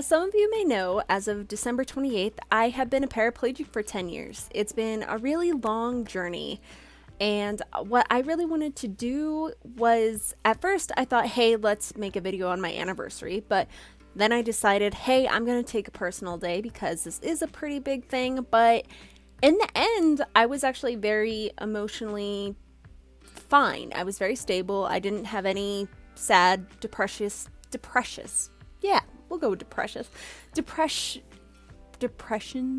As some of you may know, as of December 28th, I have been a paraplegic for 10 years. It's been a really long journey. And what I really wanted to do was, at first, I thought, hey, let's make a video on my anniversary. But then I decided, hey, I'm going to take a personal day because this is a pretty big thing. But in the end, I was actually very emotionally fine. I was very stable. I didn't have any sad, depressions. Yeah, we'll go with depression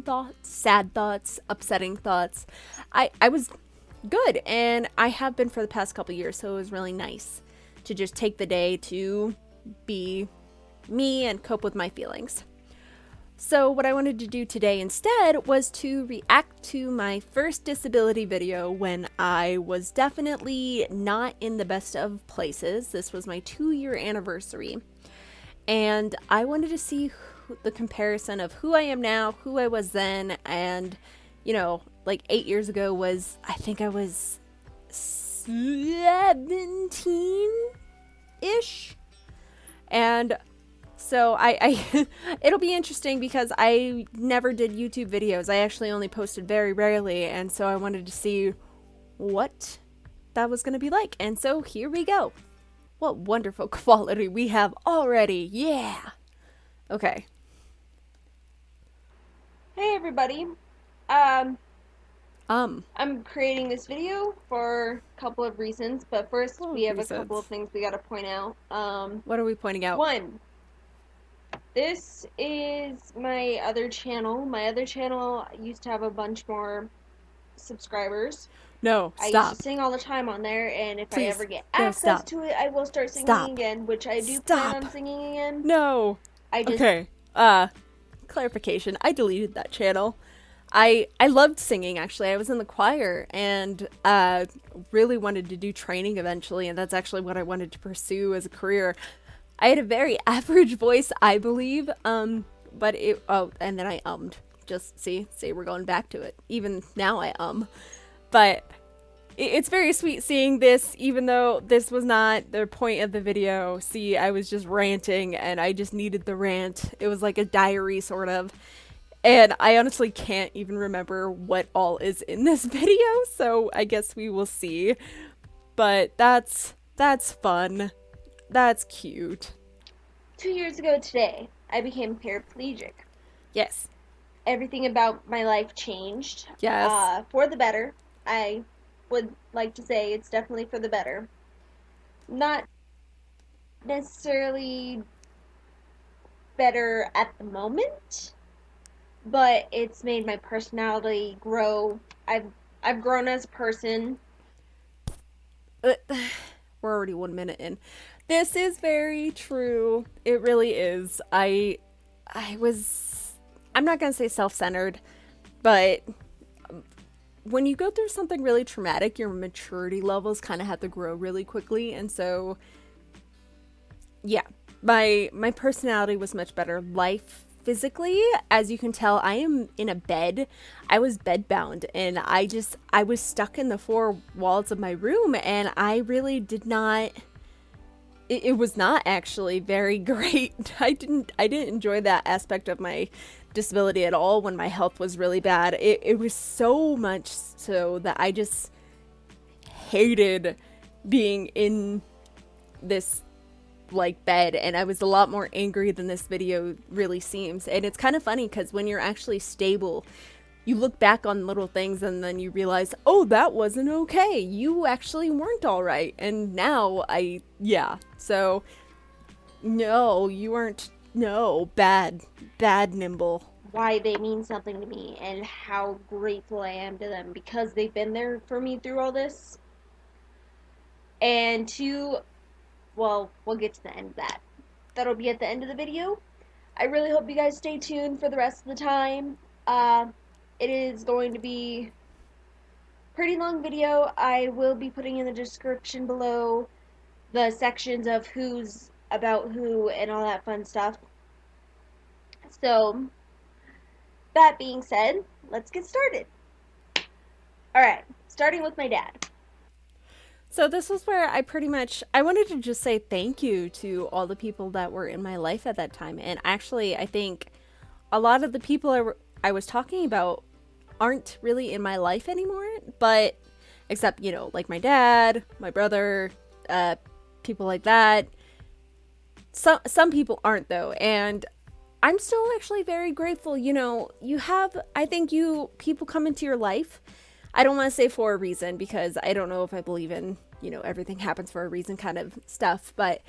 thoughts, sad thoughts, upsetting thoughts. I was good, and I have been for the past couple years, so it was really nice to just take the day to be me and cope with my feelings. So what I wanted to do today instead was to react to my first disability video when I was definitely not in the best of places. This was my 2-year anniversary. And I wanted to see the comparison of who I am now, who I was then, and, you know, like 8 years ago was, I think I was 17-ish. And so I it'll be interesting because I never did YouTube videos. I actually only posted very rarely, and so I wanted to see what that was going to be like. And so here we go. What wonderful quality we have already. Yeah. Okay. Hey everybody. I'm creating this video for a couple of reasons, but first we have a couple of things we gotta point out. What are we pointing out? One, this is my other channel. My other channel used to have a bunch more subscribers. No, I used stop. to sing all the time on there, and if I Please. ever get No, access stop. to it, I will start singing Stop. again, which I do plan Stop. on singing again. No. I just Okay. Clarification. I deleted that channel. I loved singing, actually. I was in the choir and really wanted to do training eventually, and that's actually what I wanted to pursue as a career. I had a very average voice, I believe, but and then I ummed. Just see, we're going back to it. Even now I but it's very sweet seeing this, even though this was not the point of the video. See, I was just ranting, and I just needed the rant. It was like a diary, sort of. And I honestly can't even remember what all is in this video, so I guess we will see. But that's fun. That's cute. 2 years ago today, I became paraplegic. Yes. Everything about my life changed. Yes. For the better. I would like to say it's definitely for the better. Not necessarily better at the moment, but it's made my personality grow. I've grown as a person. Uh, we're already 1 minute in. This is very true. It really is. I'm not gonna say self-centered, but when you go through something really traumatic, your maturity levels kind of have to grow really quickly, and so yeah, my personality was much better. Life physically, as you can tell, I am in a bed. I was bedbound, and I was stuck in the four walls of my room, and I really did not. It was not actually very great. I didn't enjoy that aspect of my disability at all when my health was really bad. It was so much so that I just hated being in this like bed, and I was a lot more angry than this video really seems. And it's kind of funny because when you're actually stable, you look back on little things and then you realize, oh, that wasn't okay. You actually weren't all right. And now yeah. So, no, you weren't. No, bad, nimble. Why they mean something to me and how grateful I am to them because they've been there for me through all this. And two, well, we'll get to the end of that. That'll be at the end of the video. I really hope you guys stay tuned for the rest of the time. It is going to be a pretty long video. I will be putting in the description below the sections of who's about who and all that fun stuff. So, that being said, let's get started. Alright, starting with my dad. So this was where I wanted to just say thank you to all the people that were in my life at that time. And actually, I think a lot of the people I was talking about aren't really in my life anymore, but except, like my dad, my brother, people like that. Some people aren't though, and I'm still actually very grateful. I think people come into your life. I don't want to say for a reason because I don't know if I believe in, everything happens for a reason kind of stuff, but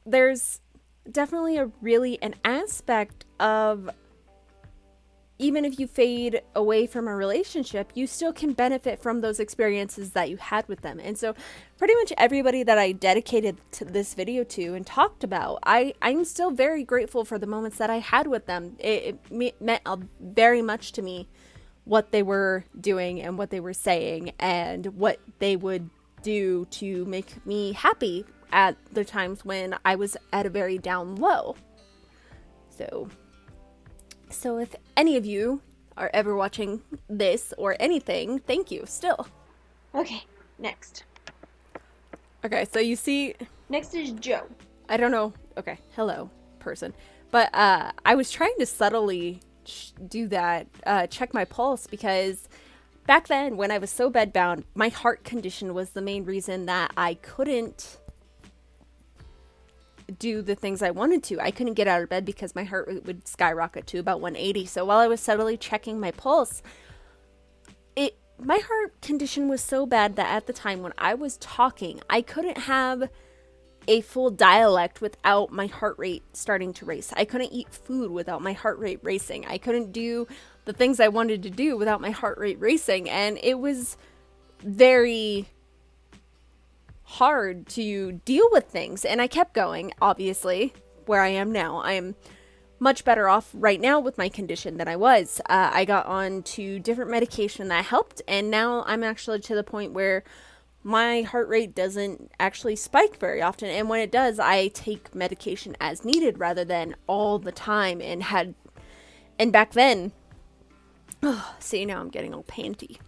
there's definitely an aspect of, even if you fade away from a relationship, you still can benefit from those experiences that you had with them. And so pretty much everybody that I dedicated to this video to and talked about, I'm still very grateful for the moments that I had with them. It meant very much to me what they were doing and what they were saying and what they would do to make me happy at the times when I was at a very down low. So if any of you are ever watching this or anything, thank you still. Okay, next. Okay, so you see... Next is Joe. I don't know. Okay, hello, person. But I was trying to subtly do that, check my pulse, because back then when I was so bedbound, my heart condition was the main reason that I couldn't do the things I wanted to. I couldn't get out of bed because my heart rate would skyrocket to about 180. So while I was subtly checking my pulse, my heart condition was so bad that at the time when I was talking, I couldn't have a full dialect without my heart rate starting to race. I couldn't eat food without my heart rate racing. I couldn't do the things I wanted to do without my heart rate racing. And it was very hard to deal with things, and I kept going. Obviously, where I am now, I am much better off right now with my condition than I was. I got on to different medication that helped, and now I'm actually to the point where my heart rate doesn't actually spike very often, and when it does, I take medication as needed rather than all the time. And back then, see, now I'm getting all panty.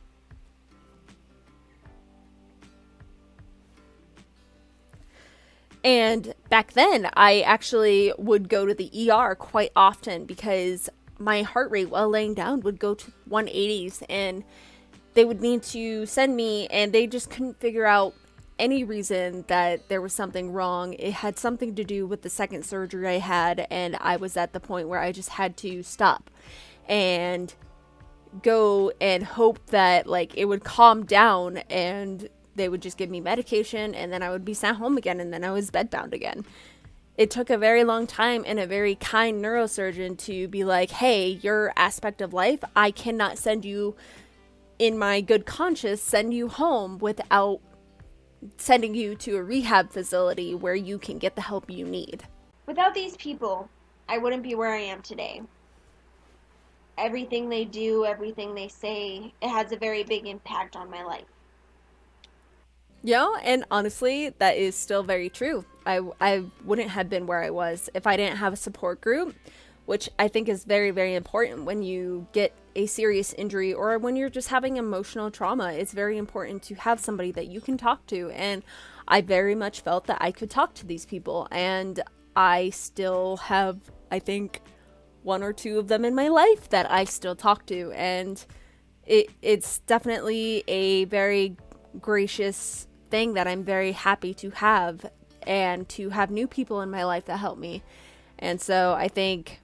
And back then, I actually would go to the ER quite often because my heart rate while laying down would go to 180s, and they would need to send me, and they just couldn't figure out any reason that there was something wrong. It had something to do with the second surgery I had, and I was at the point where I just had to stop and go and hope that it would calm down, and they would just give me medication, and then I would be sent home again, and then I was bedbound again. It took a very long time and a very kind neurosurgeon to be like, hey, your aspect of life, I cannot send you, in my good conscience, send you home without sending you to a rehab facility where you can get the help you need. Without these people, I wouldn't be where I am today. Everything they do, everything they say, it has a very big impact on my life. Yeah, and honestly, that is still very true. I wouldn't have been where I was if I didn't have a support group, which I think is very, very important when you get a serious injury or when you're just having emotional trauma. It's very important to have somebody that you can talk to, and I very much felt that I could talk to these people, and I still have, I think, one or two of them in my life that I still talk to, and it's definitely a very gracious thing that I'm very happy to have, and to have new people in my life that help me. And so I think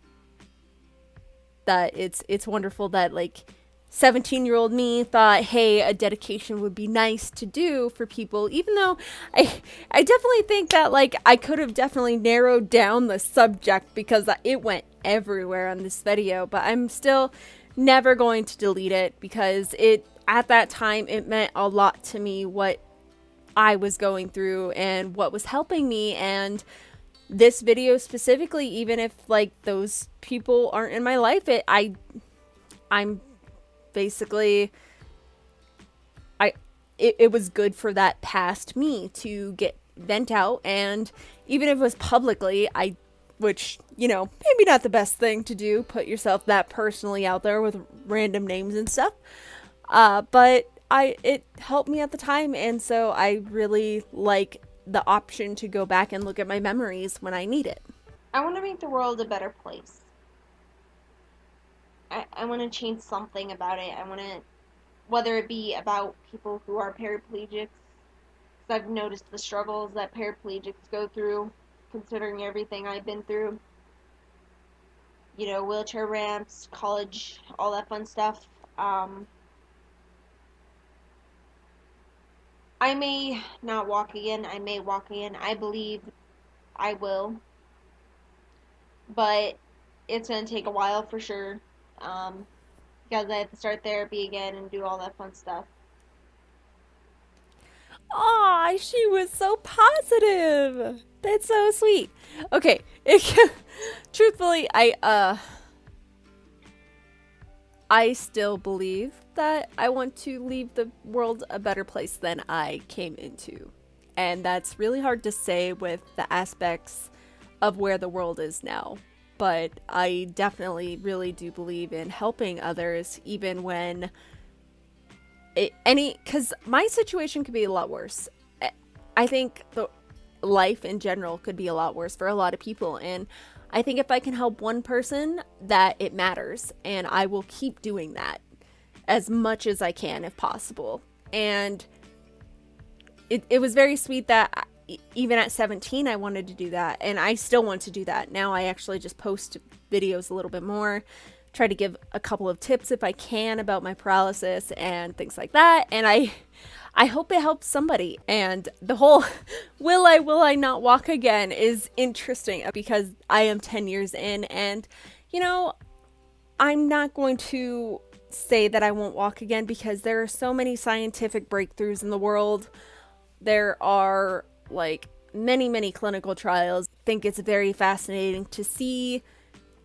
that it's wonderful that 17-year-old me thought, hey, a dedication would be nice to do for people, even though I definitely think that I could have definitely narrowed down the subject because it went everywhere on this video, but I'm still never going to delete it because at that time it meant a lot to me what I was going through and what was helping me. And this video specifically, even if those people aren't in my life, I'm basically it was good for that past me to vent out, and even if it was publicly, which, maybe not the best thing to do, put yourself that personally out there with random names and stuff, but it helped me at the time, and so I really like the option to go back and look at my memories when I need it. I want to make the world a better place. I want to change something about it. I want to, whether it be about people who are paraplegics, because I've noticed the struggles that paraplegics go through, considering everything I've been through. You know, wheelchair ramps, college, all that fun stuff. I may not walk again. I may walk again. I believe I will. But it's going to take a while for sure. Um, because I have to start therapy again and do all that fun stuff. Aw, she was so positive. That's so sweet. Okay, truthfully, I still believe that I want to leave the world a better place than I came into. And that's really hard to say with the aspects of where the world is now. But I definitely really do believe in helping others, even when because my situation could be a lot worse. I think the life in general could be a lot worse for a lot of people, and I think if I can help one person, that it matters, and I will keep doing that as much as I can if possible. And it was very sweet that even at 17 I wanted to do that, and I still want to do that. Now I actually just post videos a little bit more, try to give a couple of tips if I can about my paralysis and things like that, and I hope it helps somebody. And the whole will I not walk again is interesting because I am 10 years in, and I'm not going to say that I won't walk again because there are so many scientific breakthroughs in the world. There are like many clinical trials. I think it's very fascinating to see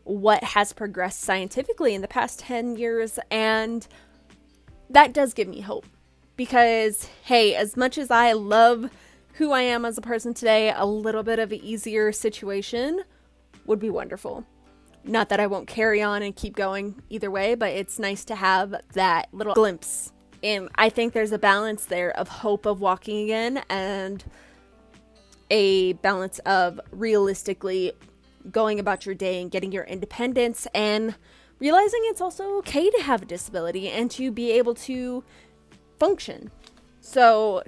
what has progressed scientifically in the past 10 years, and that does give me hope. Because, hey, as much as I love who I am as a person today, a little bit of an easier situation would be wonderful. Not that I won't carry on and keep going either way, but it's nice to have that little glimpse. And I think there's a balance there of hope of walking again and a balance of realistically going about your day and getting your independence and realizing it's also okay to have a disability and to be able to function. So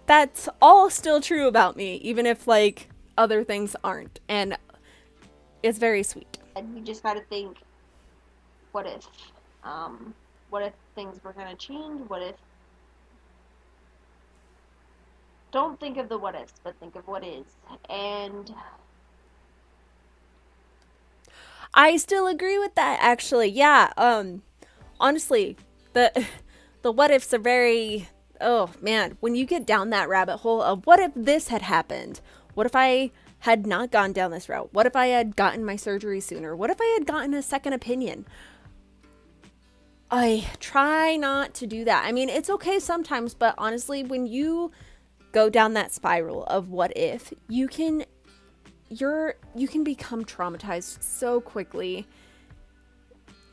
that's all still true about me, even if like other things aren't, and it's very sweet. And you just gotta think, what if? What if things were gonna change? What if? Don't think of the what ifs, but think of what is. And I still agree with that, actually. Yeah, honestly, the what ifs are very, oh man, when you get down that rabbit hole of what if this had happened? What if I had not gone down this route? What if I had gotten my surgery sooner? What if I had gotten a second opinion? I try not to do that. I mean, it's okay sometimes, but honestly, when you go down that spiral of what if, you can become traumatized so quickly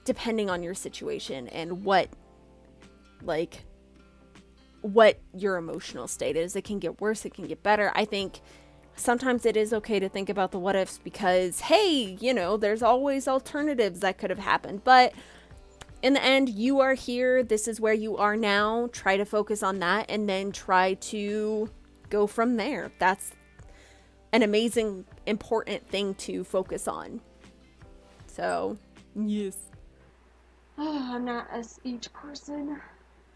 depending on your situation and what your emotional state is. It can get worse, it can get better. I think sometimes it is okay to think about the what ifs because, hey, there's always alternatives that could have happened. But in the end, you are here. This is where you are now. Try to focus on that and then try to go from there. That's an amazing, important thing to focus on. So, yes. I'm not a speech person.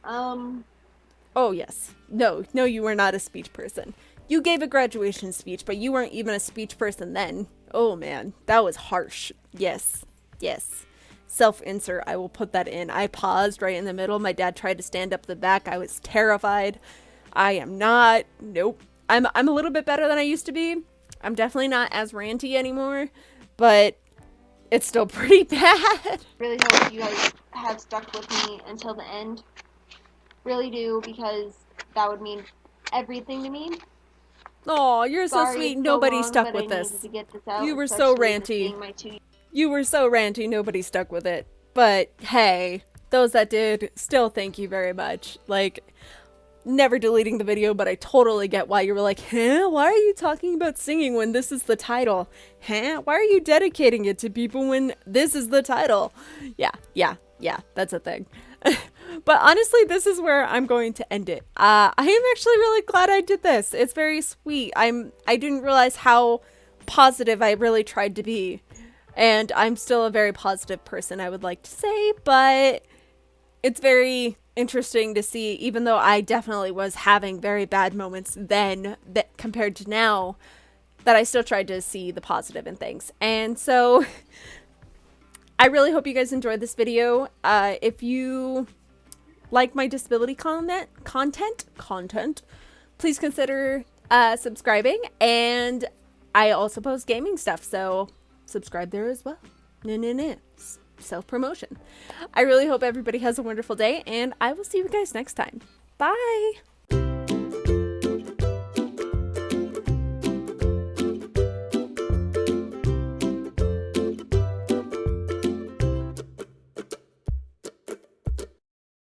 Oh, yes. No, you were not a speech person. You gave a graduation speech, but you weren't even a speech person then. Oh, man. That was harsh. Yes. Self-insert. I will put that in. I paused right in the middle. My dad tried to stand up the back. I was terrified. I am not. Nope. I'm a little bit better than I used to be. I'm definitely not as ranty anymore, but it's still pretty bad. Really hope you guys have stuck with me until the end. Really do, because that would mean everything to me. Oh, you're Sorry so sweet. it's so Nobody long, stuck but with I this. needed to get this out, You were so especially this ranty. being my 2 You were so ranty. Nobody stuck with it. But hey, those that did, still thank you very much. Like, never deleting the video, but I totally get why you were like, huh? Why are you talking about singing when this is the title? Huh? Why are you dedicating it to people when this is the title? Yeah, that's a thing. But honestly, this is where I'm going to end it. I am actually really glad I did this. It's very sweet. I didn't realize how positive I really tried to be. And I'm still a very positive person, I would like to say, but it's very interesting to see, even though I definitely was having very bad moments then that compared to now, that I still tried to see the positive in things. And so I really hope you guys enjoyed this video. If you like my disability content, please consider subscribing. And I also post gaming stuff, so subscribe there as well. Self-promotion. I really hope everybody has a wonderful day, and I will see you guys next time. Bye!